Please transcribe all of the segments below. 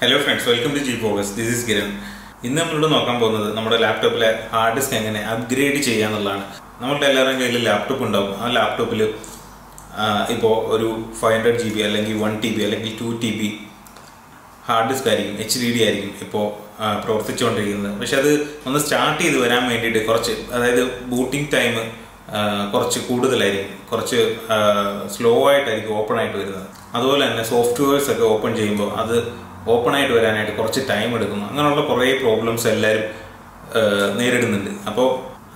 Hello friends, welcome to GFOCUS. This is Kiran. ഇന്ന് നമ്മളോട് നോക്കാൻ പോകുന്നത് നമ്മുടെ ലാപ്ടോപ്പിലെ ഹാർഡ് ഡിസ്ക് എങ്ങനെ അപ്ഗ്രേഡ് ചെയ്യാന്നുള്ളതാണ്. നമ്മളുടെ എല്ലാവരുടെയും കയ്യിൽ ലാപ്ടോപ്പ് ഉണ്ടാവും. ആ ലാപ്ടോപ്പിൽ ഇപ്പോൾ ഒരു 500 GB അല്ലെങ്കിൽ 1 TB അല്ലെങ്കിൽ 2 TB ഹാർഡ് ഡിസ്ക് ആയിരിക്കും, HDD ആയിരിക്കും ഇപ്പോൾ പ്രവർത്തിച്ചുകൊണ്ടിരിക്കുന്നത്. പക്ഷെ അത് ഒന്ന് സ്റ്റാർട്ട് ചെയ്ത് വരാൻ വേണ്ടിയിട്ട് കുറച്ച്, അതായത് ബൂട്ടിംഗ് ടൈം കുറച്ച് കൂടുതലായിരിക്കും, കുറച്ച് സ്ലോ ആയിട്ടായിരിക്കും ഓപ്പൺ ആയിട്ട് വരുന്നത്. അതുപോലെ തന്നെ സോഫ്റ്റ്വെയർസ് ഒക്കെ ഓപ്പൺ ചെയ്യുമ്പോൾ അത് ഓപ്പൺ ആയിട്ട് വരാനായിട്ട് കുറച്ച് ടൈം എടുക്കുന്നു. അങ്ങനെയുള്ള കുറേ പ്രോബ്ലംസ് എല്ലാവരും നേരിടുന്നുണ്ട്. അപ്പോൾ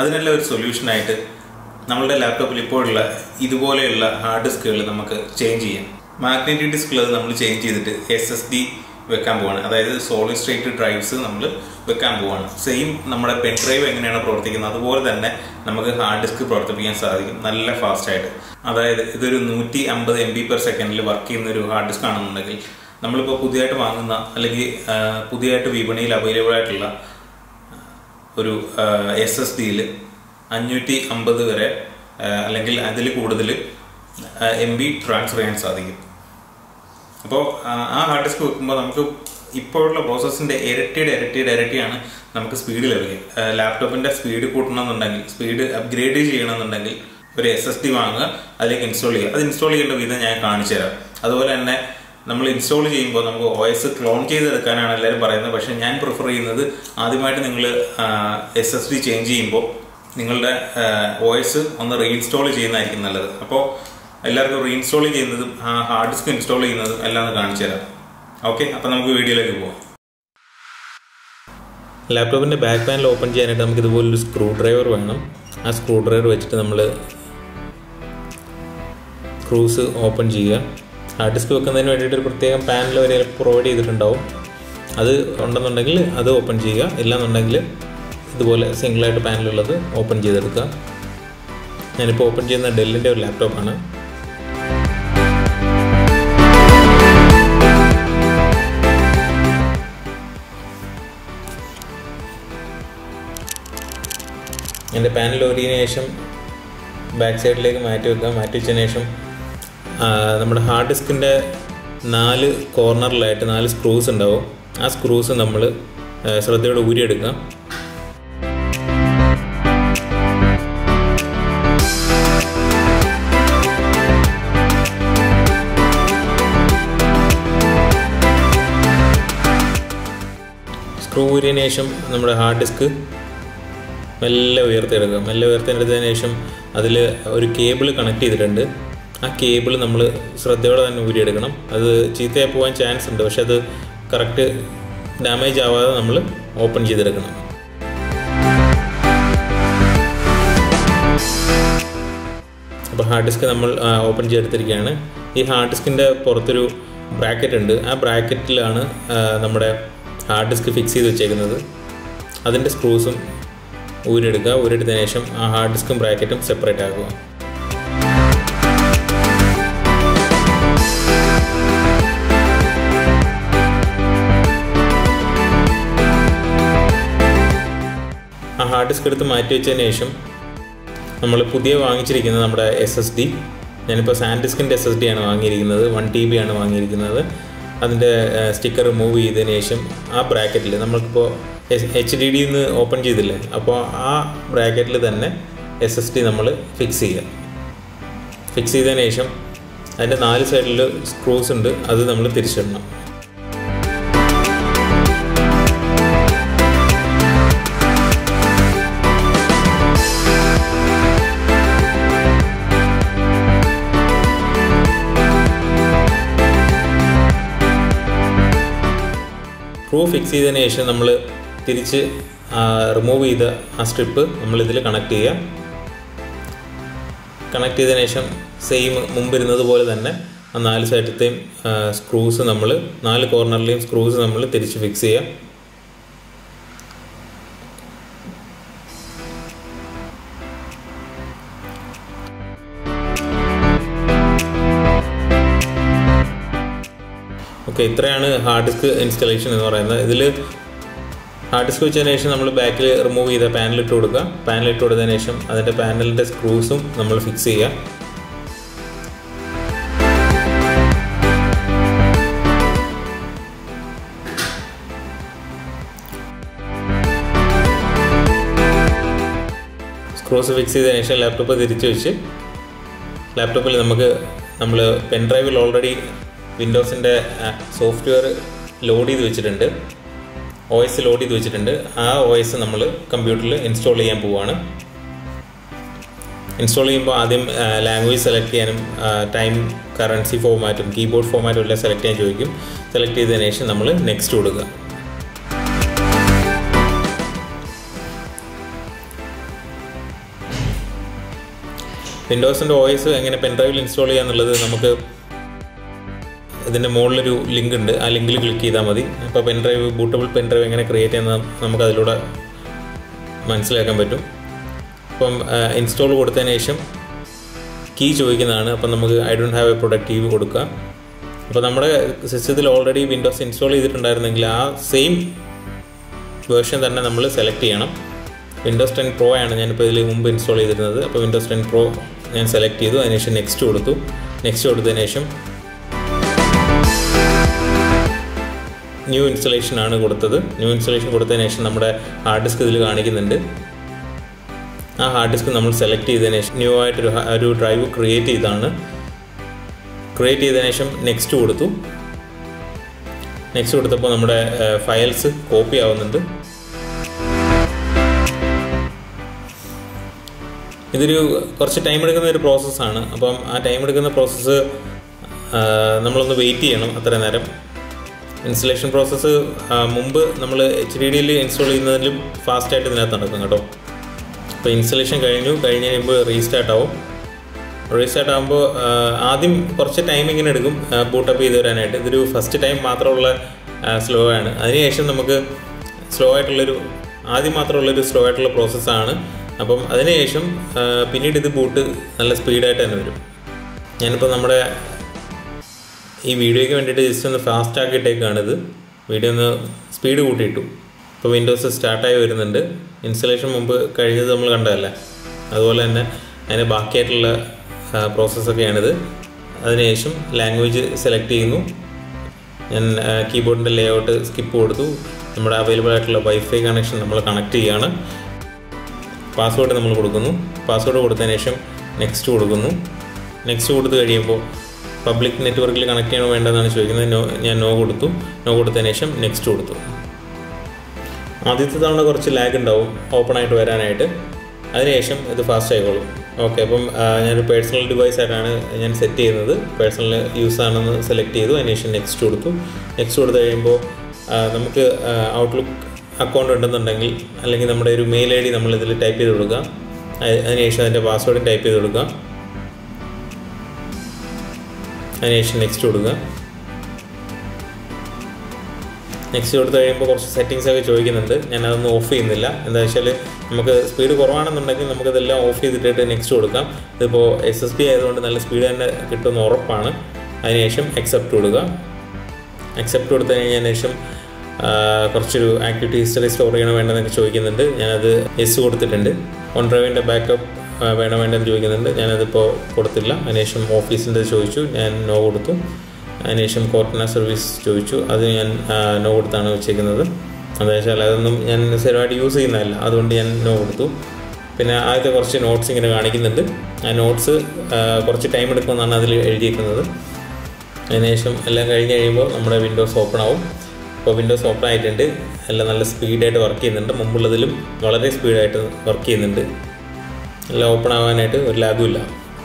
അതിനെല്ലാം ഒരു സൊല്യൂഷനായിട്ട് നമ്മളുടെ ലാപ്ടോപ്പിൽ ഇപ്പോഴുള്ള ഇതുപോലെയുള്ള ഹാർഡ് ഡിസ്കുകൾ നമുക്ക് ചേഞ്ച് ചെയ്യാം. മാഗ്നറ്റിക് ഡിസ്കുള്ളത് നമ്മൾ ചേഞ്ച് ചെയ്തിട്ട് SSD വെക്കാൻ പോവാണ്. അതായത് സോളിഡ് സ്റ്റേറ്റ് ഡ്രൈവ്സ് നമ്മൾ വെക്കാൻ പോവാണ്. സെയിം നമ്മുടെ പെൻ ഡ്രൈവ് എങ്ങനെയാണ് പ്രവർത്തിക്കുന്നത് അതുപോലെ തന്നെ നമുക്ക് ഹാർഡ് ഡിസ്ക് പ്രവർത്തിപ്പിക്കാൻ സാധിക്കും, നല്ല ഫാസ്റ്റായിട്ട്. അതായത് ഇതൊരു 150 MB/s വർക്ക് ചെയ്യുന്ന ഒരു ഹാർഡ് ഡിസ്ക് ആണെന്നുണ്ടെങ്കിൽ നമ്മളിപ്പോൾ പുതിയതായിട്ട് വാങ്ങുന്ന അല്ലെങ്കിൽ പുതിയതായിട്ട് വിപണിയിൽ അവൈലബിൾ ആയിട്ടുള്ള ഒരു SSDയിൽ 550 വരെ അല്ലെങ്കിൽ അതിൽ കൂടുതൽ MB ട്രാൻസ്ഫർ ചെയ്യാൻ സാധിക്കും. അപ്പോൾ ആ ഹാർഡ് ഡിസ്ക് വെക്കുമ്പോൾ നമുക്ക് ഇപ്പോഴുള്ള പ്രോസസ്സിൻ്റെ ഇരട്ടിയാണ് നമുക്ക് സ്പീഡ് ലഭിക്കുക. ലാപ്ടോപ്പിൻ്റെ സ്പീഡ് കൂട്ടണമെന്നുണ്ടെങ്കിൽ, സ്പീഡ് അപ്ഗ്രേഡ് ചെയ്യണമെന്നുണ്ടെങ്കിൽ ഒരു SSD വാങ്ങുക, അതിലേക്ക് ഇൻസ്റ്റാൾ ചെയ്യുക. അത് ഇൻസ്റ്റാൾ ചെയ്യേണ്ട വിധം ഞാൻ കാണിച്ചു തരാം. അതുപോലെ തന്നെ നമ്മൾ ഇൻസ്റ്റാൾ ചെയ്യുമ്പോൾ നമുക്ക് OS ക്ലോൺ ചെയ്തെടുക്കാനാണ് എല്ലാവരും പറയുന്നത്. പക്ഷേ ഞാൻ പ്രിഫർ ചെയ്യുന്നത് ആദ്യമായിട്ട് നിങ്ങൾ SSD ചേഞ്ച് ചെയ്യുമ്പോൾ നിങ്ങളുടെ OS ഒന്ന് റീഇൻസ്റ്റാൾ ചെയ്യുന്നതായിരിക്കും നല്ലത്. അപ്പോൾ എല്ലാവർക്കും റീഇൻസ്റ്റാൾ ചെയ്യുന്നതും ഹാർഡ് ഡിസ്ക് ഇൻസ്റ്റാൾ ചെയ്യുന്നതും എല്ലാം ഒന്ന് കാണിച്ചു തരാം. ഓക്കെ, അപ്പോൾ നമുക്ക് വീഡിയോയിലേക്ക് പോകാം. ലാപ്ടോപ്പിൻ്റെ ബാക്ക് പാനൽ ഓപ്പൺ ചെയ്യാനായിട്ട് നമുക്ക് ഇതുപോലൊരു സ്ക്രൂ ഡ്രൈവർ വേണം. ആ സ്ക്രൂ ഡ്രൈവർ വെച്ചിട്ട് നമ്മൾ സ്ക്രൂസ് ഓപ്പൺ ചെയ്യുക. ഹാർഡ് ഡിസ്ക് വെക്കുന്നതിന് വേണ്ടിയിട്ട് ഒരു പ്രത്യേകം പാനൽ വരെ പ്രൊവൈഡ് ചെയ്തിട്ടുണ്ടാവും. അത് ഉണ്ടെന്നുണ്ടെങ്കിൽ അത് ഓപ്പൺ ചെയ്യുക, ഇല്ലാന്നുണ്ടെങ്കിൽ ഇതുപോലെ സിംഗിളായിട്ട് പാനലുള്ളത് ഓപ്പൺ ചെയ്തെടുക്കുക. ഞാനിപ്പോൾ ഓപ്പൺ ചെയ്യുന്ന ഡെല്ലിൻ്റെ ഒരു ലാപ്ടോപ്പാണ്. എൻ്റെ പാനൽ ഓരിയതിനു ശേഷം ബാക്ക് സൈഡിലേക്ക് മാറ്റി വെക്കുക. മാറ്റി വെച്ചതിന് ശേഷം നമ്മുടെ ഹാർഡ് ഡിസ്കിൻ്റെ 4 കോർണറിലായിട്ട് 4 സ്ക്രൂസ് ഉണ്ടാവും. ആ സ്ക്രൂസ് നമ്മൾ ശ്രദ്ധയോടെ ഊരിയെടുക്കുക. സ്ക്രൂ ഊരിയതിന് ശേഷം നമ്മുടെ ഹാർഡ് ഡിസ്ക് മെല്ലെ ഉയർത്തിയെടുക്കുക. മെല്ലെ ഉയർത്തിയെടുത്തതിന് ശേഷം അതിൽ ഒരു കേബിൾ കണക്ട് ചെയ്തിട്ടുണ്ട്. ആ കേബിൾ നമ്മൾ ശ്രദ്ധയോടെ തന്നെ ഊരിയെടുക്കണം. അത് ചീത്തയായി പോകാൻ ചാൻസ് ഉണ്ട്, പക്ഷെ അത് കറക്റ്റ് ഡാമേജ് ആവാതെ നമ്മൾ ഓപ്പൺ ചെയ്തെടുക്കണം. അപ്പോൾ ഹാർഡ് ഡിസ്ക് നമ്മൾ ഓപ്പൺ ചെയ്തെടുത്തിരിക്കുകയാണ്. ഈ ഹാർഡ് ഡിസ്കിൻ്റെ പുറത്തൊരു ബ്രാക്കറ്റ് ഉണ്ട്. ആ ബ്രാക്കറ്റിലാണ് നമ്മുടെ ഹാർഡ് ഡിസ്ക് ഫിക്സ് ചെയ്ത് വെച്ചേക്കുന്നത്. അതിൻ്റെ സ്ക്രൂസും ഊരിയെടുക്കുക. ഊരിയെടുത്തതിന് ശേഷം ആ ഹാർഡ് ഡിസ്കും ബ്രാക്കറ്റും സെപ്പറേറ്റ് ആക്കുക. ആ ഹാർഡ് ഡിസ്ക് എടുത്ത് മാറ്റി വെച്ചതിന് ശേഷം നമ്മൾ പുതിയ വാങ്ങിച്ചിരിക്കുന്നത് നമ്മുടെ SSD, ഞാനിപ്പോൾ സാൻഡിസ്കിൻ്റെ SSD ആണ് വാങ്ങിയിരിക്കുന്നത്. 1 TB ആണ് വാങ്ങിയിരിക്കുന്നത്. അതിൻ്റെ സ്റ്റിക്കർ റിമൂവ് ചെയ്തതിന് ശേഷം ആ ബ്രാക്കറ്റിൽ നമ്മൾക്കിപ്പോൾ HDD ഓപ്പൺ ചെയ്തില്ലേ, അപ്പോൾ ആ ബ്രാക്കറ്റിൽ തന്നെ SSD നമ്മൾ ഫിക്സ് ചെയ്യുക. ഫിക്സ് ചെയ്തതിന് ശേഷം അതിൻ്റെ 4 സൈഡിൽ സ്ക്രൂസ് ഉണ്ട്, അത് നമ്മൾ തിരിച്ചിടണം. സ്ക്രൂ ഫിക്സ് ചെയ്തതിന് ശേഷം നമ്മൾ തിരിച്ച് റിമൂവ് ചെയ്ത ആ സ്ട്രിപ്പ് നമ്മളിതിൽ കണക്ട് ചെയ്യുക. കണക്ട് ചെയ്തതിന് ശേഷം സെയിം മുമ്പിരുന്നത് പോലെ തന്നെ ആ 4 സൈഡിലത്തെയും സ്ക്രൂസ് നമ്മൾ 4 കോർണറിലെയും സ്ക്രൂസ് നമ്മൾ തിരിച്ച് ഫിക്സ് ചെയ്യുക. ഓക്കെ, ഇത്രയാണ് ഹാർഡ് ഡിസ്ക് ഇൻസ്റ്റലേഷൻ എന്ന് പറയുന്നത്. ഇതിൽ ഹാർഡ് ഡിസ്ക് വെച്ചതിന് ശേഷം നമ്മൾ ബാക്കിൽ റിമൂവ് ചെയ്ത പാനലിട്ട് കൊടുക്കുക. പാനലിട്ട് കൊടുത്തതിന് ശേഷം അതിൻ്റെ പാനലിൻ്റെ സ്ക്രൂസും നമ്മൾ ഫിക്സ് ചെയ്യുക. സ്ക്രൂസ് ഫിക്സ് ചെയ്തതിന് ശേഷം ലാപ്ടോപ്പ് തിരിച്ച് വെച്ച് ലാപ്ടോപ്പിൽ നമ്മൾ പെൻ ഡ്രൈവിൽ ഓൾറെഡി വിൻഡോസിൻ്റെ സോഫ്റ്റ്വെയർ ലോഡ് ചെയ്ത് വെച്ചിട്ടുണ്ട്, OS ലോഡ് ചെയ്ത് വെച്ചിട്ടുണ്ട്. ആ OS നമ്മൾ കമ്പ്യൂട്ടറിൽ ഇൻസ്റ്റാൾ ചെയ്യാൻ പോവുകയാണ്. ഇൻസ്റ്റാൾ ചെയ്യുമ്പോൾ ആദ്യം ലാംഗ്വേജ് സെലക്ട് ചെയ്യാനും ടൈം, കറൻസി ഫോർമാറ്റും കീബോർഡ് ഫോർമാറ്റും എല്ലാം സെലക്ട് ചെയ്യാൻ ചോദിക്കും. സെലക്ട് ചെയ്തതിന് ശേഷം നമ്മൾ നെക്സ്റ്റ് കൊടുക്കുക. വിൻഡോസിൻ്റെ OS എങ്ങനെ പെൻഡ്രൈവിൽ ഇൻസ്റ്റാൾ ചെയ്യുക എന്നുള്ളത് നമുക്ക് ഇതിൻ്റെ മുകളിലൊരു ലിങ്ക് ഉണ്ട്, ആ ലിങ്കിൽ ക്ലിക്ക് ചെയ്താൽ മതി. അപ്പോൾ പെൻഡ്രൈവ്, ബൂട്ടബിൾ പെൻഡ്രൈവ് എങ്ങനെ ക്രിയേറ്റ് ചെയ്യുന്നത് നമുക്കതിലൂടെ മനസ്സിലാക്കാൻ പറ്റും. അപ്പം ഇൻസ്റ്റാൾ കൊടുത്തതിന് ശേഷം കീ ചോദിക്കുന്നതാണ്. അപ്പം നമുക്ക് I don't have A productive കൊടുക്കുക. അപ്പോൾ നമ്മുടെ സിസ്റ്റത്തിൽ ഓൾറെഡി വിൻഡോസ് ഇൻസ്റ്റാൾ ചെയ്തിട്ടുണ്ടായിരുന്നെങ്കിൽ ആ സെയിം വേർഷൻ തന്നെ നമ്മൾ സെലക്ട് ചെയ്യണം. വിൻഡോസ് 10 Pro ആണ് ഞാനിപ്പോൾ ഇതിൽ മുമ്പ് ഇൻസ്റ്റാൾ ചെയ്തിരുന്നത്. അപ്പോൾ വിൻഡോസ് 10 Pro ഞാൻ സെലക്ട് ചെയ്തു. അതിനുശേഷം നെക്സ്റ്റ് കൊടുത്തു. നെക്സ്റ്റ് കൊടുത്തതിന് ശേഷം ന്യൂ ഇൻസ്റ്റലേഷൻ ആണ് കൊടുത്തത്. ന്യൂ ഇൻസ്റ്റലേഷൻ കൊടുത്തതിന് ശേഷം നമ്മുടെ ഹാർഡ് ഡിസ്ക് ഇതിൽ കാണിക്കുന്നുണ്ട്. ആ ഹാർഡ് ഡിസ്ക് നമ്മൾ സെലക്ട് ചെയ്തതിന് ശേഷം ന്യൂ ആയിട്ടൊരു ഡ്രൈവ് ക്രിയേറ്റ് ചെയ്തതാണ്. ക്രിയേറ്റ് ചെയ്തതിന് ശേഷം നെക്സ്റ്റ് കൊടുത്തു. നെക്സ്റ്റ് കൊടുത്തപ്പോൾ നമ്മുടെ ഫയൽസ് കോപ്പി ആവുന്നുണ്ട്. ഇതൊരു കുറച്ച് ടൈം എടുക്കുന്ന ഒരു പ്രോസസ്സാണ്. അപ്പം ആ ടൈം എടുക്കുന്ന പ്രോസസ്സ് നമ്മളൊന്ന് വെയിറ്റ് ചെയ്യണം അത്ര നേരം. ഇൻസ്റ്റലേഷൻ പ്രോസസ്സ് മുമ്പ് നമ്മൾ HDDയിൽ ഇൻസ്റ്റാൾ ചെയ്യുന്നതിലും ഫാസ്റ്റായിട്ട് ഇതിനകത്ത് നടക്കും കേട്ടോ. അപ്പോൾ ഇൻസ്റ്റലേഷൻ കഴിഞ്ഞ് കഴിയുമ്പോൾ റീസ്റ്റാർട്ട് ആവും. റീസ്റ്റാർട്ട് ആകുമ്പോൾ ആദ്യം കുറച്ച് ടൈം ഇങ്ങനെ എടുക്കും ബൂട്ടപ്പ് ചെയ്ത് വരാനായിട്ട്. ഇതൊരു ഫസ്റ്റ് ടൈം മാത്രമുള്ള സ്ലോ ആണ്. അതിനുശേഷം നമുക്ക് ആദ്യം മാത്രമുള്ളൊരു സ്ലോ ആയിട്ടുള്ള പ്രോസസ്സാണ്. അപ്പം അതിനുശേഷം പിന്നീട് ഇത് ബൂട്ട് നല്ല സ്പീഡായിട്ട് തന്നെ വരും. ഞാനിപ്പോൾ നമ്മുടെ ഈ വീഡിയോയ്ക്ക് വേണ്ടിയിട്ട് ജസ്റ്റ് ഒന്ന് ഫാസ്റ്റ് ആക്കിയിട്ടേക്കാണ്. ഇത് വീഡിയോ ഒന്ന് സ്പീഡ് കൂട്ടിയിട്ടു. ഇപ്പോൾ വിൻഡോസ് സ്റ്റാർട്ടായി വരുന്നുണ്ട്. ഇൻസ്റ്റലേഷൻ മുമ്പ് കഴിഞ്ഞത് നമ്മൾ കണ്ടതല്ലേ, അതുപോലെ തന്നെ അതിന് ബാക്കിയായിട്ടുള്ള പ്രോസസ്സൊക്കെയാണിത്. അതിനുശേഷം ലാംഗ്വേജ് സെലക്ട് ചെയ്യുന്നു. ഞാൻ കീബോർഡിൻ്റെ ലേഔട്ട് സ്കിപ്പ് കൊടുത്തു. നമ്മുടെ അവൈലബിൾ ആയിട്ടുള്ള വൈഫൈ കണക്ഷൻ നമ്മൾ കണക്ട് ചെയ്യുകയാണ്. പാസ്വേഡ് നമ്മൾ കൊടുക്കുന്നു. പാസ്വേഡ് കൊടുത്തതിന് ശേഷം നെക്സ്റ്റ് കൊടുക്കുന്നു. നെക്സ്റ്റ് കൊടുത്ത് കഴിയുമ്പോൾ പബ്ലിക് നെറ്റ്വർക്കിൽ കണക്ട് ചെയ്യണോ വേണ്ടതെന്നാണ് ചോദിക്കുന്നത്. ഞാൻ നോ കൊടുത്തു. നോ കൊടുത്തതിന് ശേഷം നെക്സ്റ്റ് കൊടുത്തു. ആദ്യത്തെ തവണ കുറച്ച് ലാഗ് ഉണ്ടാവും ഓപ്പണായിട്ട് വരാനായിട്ട്. അതിനുശേഷം ഇത് ഫാസ്റ്റ് ആയിക്കോളും. ഓക്കെ, അപ്പം ഞാനൊരു പേഴ്സണൽ ഡിവൈസായിട്ടാണ് ഞാൻ സെറ്റ് ചെയ്യുന്നത്. പേഴ്സണൽ യൂസ് ആണെന്ന് സെലക്ട് ചെയ്തു. അതിനുശേഷം നെക്സ്റ്റ് കൊടുത്തു. നെക്സ്റ്റ് കൊടുത്തു കഴിയുമ്പോൾ നമുക്ക് ഔട്ട്ലുക്ക് അക്കൗണ്ട് ഉണ്ടെന്നുണ്ടെങ്കിൽ അല്ലെങ്കിൽ നമ്മുടെ ഒരു മെയിൽ ID നമ്മളിതിൽ ടൈപ്പ് ചെയ്ത് കൊടുക്കുക. അതിനുശേഷം അതിൻ്റെ പാസ്വേഡ് ടൈപ്പ് ചെയ്ത് കൊടുക്കുക. അതിനുശേഷം നെക്സ്റ്റ് കൊടുക്കുക. നെക്സ്റ്റ് കൊടുത്ത് കഴിയുമ്പോൾ കുറച്ച് സെറ്റിങ്സൊക്കെ ചോദിക്കുന്നുണ്ട്. ഞാനതൊന്നും ഓഫ് ചെയ്യുന്നില്ല. എന്താ വെച്ചാൽ നമുക്ക് സ്പീഡ് കുറവാണെന്നുണ്ടെങ്കിൽ നമുക്കതെല്ലാം ഓഫ് ചെയ്തിട്ട് നെക്സ്റ്റ് കൊടുക്കാം. ഇതിപ്പോൾ SSD ആയതുകൊണ്ട് നല്ല സ്പീഡ് തന്നെ കിട്ടുമെന്ന് ഉറപ്പാണ്. അതിനുശേഷം അക്സെപ്റ്റ് കൊടുക്കുക. അക്സെപ്റ്റ് കൊടുത്തു കഴിഞ്ഞതിന് ശേഷം കുറച്ചൊരു ആക്ടിവിറ്റി ഹിസ്റ്ററി സ്റ്റോർ ചെയ്യണോ വേണ്ടതെന്നൊക്കെ ചോദിക്കുന്നുണ്ട്. ഞാനത് യെസ് കൊടുത്തിട്ടുണ്ട്. ഓൺ ഡ്രൈവിൻ്റെ ബാക്കപ്പ് വേണോ വേണ്ടെന്ന് ചോദിക്കുന്നുണ്ട്. ഞാനതിപ്പോൾ കൊടുത്തില്ല. അതിനുശേഷം ഓഫീസിൻ്റെ ചോദിച്ചു, ഞാൻ നോ കൊടുത്തു. അതിനുശേഷം കോർട്ടന സർവീസ് ചോദിച്ചു, അത് ഞാൻ നോ കൊടുത്താണ് വെച്ചേക്കുന്നത്. എന്താ വെച്ചാൽ അതൊന്നും ഞാൻ സ്ഥിരമായിട്ട് യൂസ് ചെയ്യുന്നതല്ല, അതുകൊണ്ട് ഞാൻ നോ കൊടുത്തു. പിന്നെ ആദ്യത്തെ കുറച്ച് നോട്ട്സ് ഇങ്ങനെ കാണിക്കുന്നുണ്ട്. ആ നോട്ട്സ് കുറച്ച് ടൈം എടുക്കുമെന്നാണ് അതിൽ എഴുതിയിരിക്കുന്നത്. അതിനുശേഷം എല്ലാം കഴിഞ്ഞ് കഴിയുമ്പോൾ നമ്മുടെ വിൻഡോസ് ഓപ്പൺ ആവും. അപ്പോൾ വിൻഡോസ് ഓപ്പൺ ആയിട്ടുണ്ട്. എല്ലാം നല്ല സ്പീഡായിട്ട് വർക്ക് ചെയ്യുന്നുണ്ട്. മുമ്പുള്ളതിലും വളരെ സ്പീഡായിട്ട് വർക്ക് ചെയ്യുന്നുണ്ട്. എല്ലാം ഓപ്പൺ ആവാനായിട്ട് ഒരു ലാഗും ഇല്ല.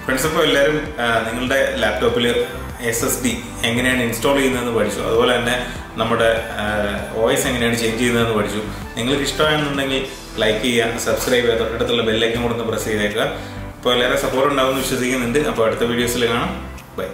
ഫ്രണ്ട്സ്, അപ്പോൾ എല്ലാവരും നിങ്ങളുടെ ലാപ്ടോപ്പിൽ SSD എങ്ങനെയാണ് ഇൻസ്റ്റാൾ ചെയ്യുന്നതെന്ന് പഠിച്ചു. അതുപോലെ തന്നെ നമ്മുടെ OS എങ്ങനെയാണ് ചേഞ്ച് ചെയ്യുന്നതെന്ന് പഠിച്ചു. നിങ്ങൾക്ക് ഇഷ്ടമാണെന്നുണ്ടെങ്കിൽ ലൈക്ക് ചെയ്യുക, സബ്സ്ക്രൈബ് ചെയ്യുക, തൊട്ടടുത്തുള്ള ബെല്ലൈക്കൻ കൂടെ ഒന്ന് പ്രസ് ചെയ്തേക്കുക. അപ്പോൾ എല്ലാവരും സപ്പോർട്ട് ഉണ്ടാവുമെന്ന് വിശ്വസിക്കുന്നുണ്ട്. അപ്പോൾ അടുത്ത വീഡിയോസിൽ കാണാം. ബൈ.